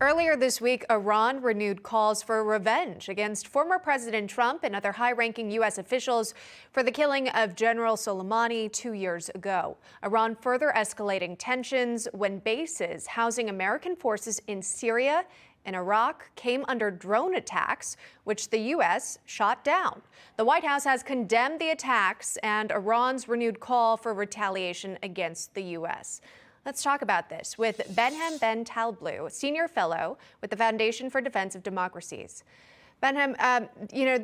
Earlier this week, Iran renewed calls for revenge against former President Trump and other high-ranking U.S. officials for the killing of General Soleimani 2 years ago. Iran further escalating tensions when bases housing American forces in Syria and Iraq came under drone attacks, which the U.S. shot down. The White House has condemned the attacks and Iran's renewed call for retaliation against the U.S. Let's talk about this with Behnam Taleblu, Senior Fellow with the Foundation for Defense of Democracies. Behnam,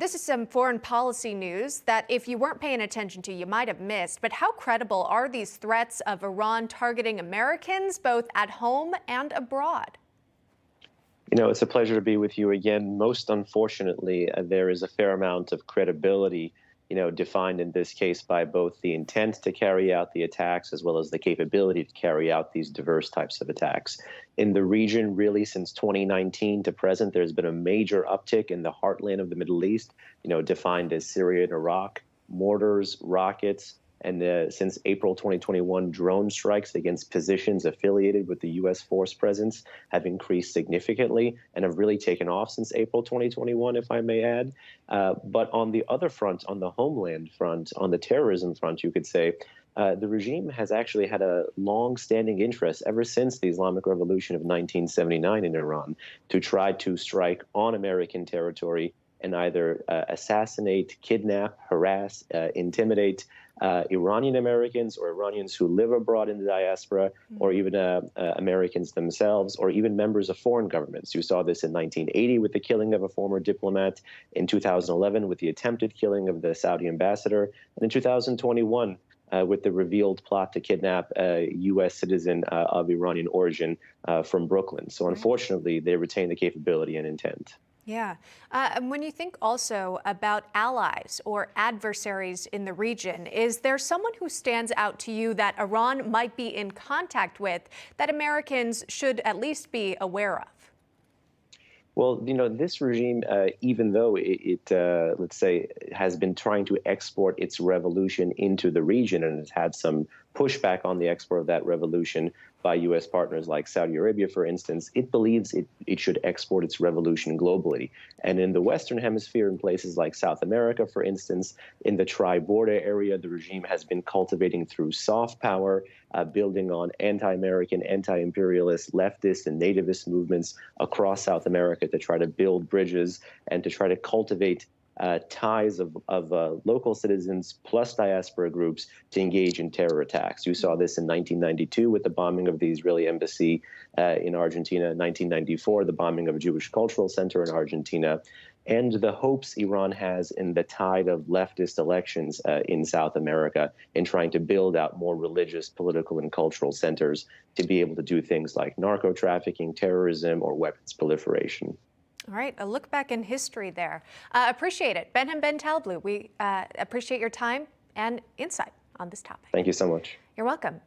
this is some foreign policy news that if you weren't paying attention to, you might have missed. But how credible are these threats of Iran targeting Americans, both at home and abroad? It's a pleasure to be with you again. Most unfortunately, there is a fair amount of credibility defined in this case by both the intent to carry out the attacks as well as the capability to carry out these diverse types of attacks. In the region, really, since 2019 to present, there's been a major uptick in the heartland of the Middle East, defined as Syria and Iraq, mortars, rockets, and since April 2021, drone strikes against positions affiliated with the U.S. force presence have increased significantly and have really taken off since April 2021, if I may add. But on the other front, on the homeland front, on the terrorism front, you could say, the regime has actually had a long-standing interest ever since the Islamic Revolution of 1979 in Iran to try to strike on American territory and either assassinate, kidnap, harass, intimidate Iranian Americans or Iranians who live abroad in the diaspora, or even Americans themselves, or even members of foreign governments. You saw this in 1980 with the killing of a former diplomat, in 2011 with the attempted killing of the Saudi ambassador, and in 2021 with the revealed plot to kidnap a U.S. citizen of Iranian origin from Brooklyn. So unfortunately, they retain the capability and intent. Yeah. And when you think also about allies or adversaries in the region, is there someone who stands out to you that Iran might be in contact with that Americans should at least be aware of? Well, this regime, even though let's say, has been trying to export its revolution into the region and has had some pushback on the export of that revolution by U.S. partners like Saudi Arabia, for instance, it believes it should export its revolution globally. And in the Western Hemisphere, in places like South America, for instance, in the tri-border area, the regime has been cultivating through soft power, building on anti-American, anti-imperialist, leftist, and nativist movements across South America to try to build bridges and to try to cultivate ties of local citizens plus diaspora groups to engage in terror attacks. You saw this in 1992 with the bombing of the Israeli embassy in Argentina, 1994, the bombing of a Jewish cultural center in Argentina, and the hopes Iran has in the tide of leftist elections in South America in trying to build out more religious, political, and cultural centers to be able to do things like narco-trafficking, terrorism, or weapons proliferation. All right, a look back in history there. Appreciate it. Behnam Taleblu, we appreciate your time and insight on this topic. Thank you so much. You're welcome.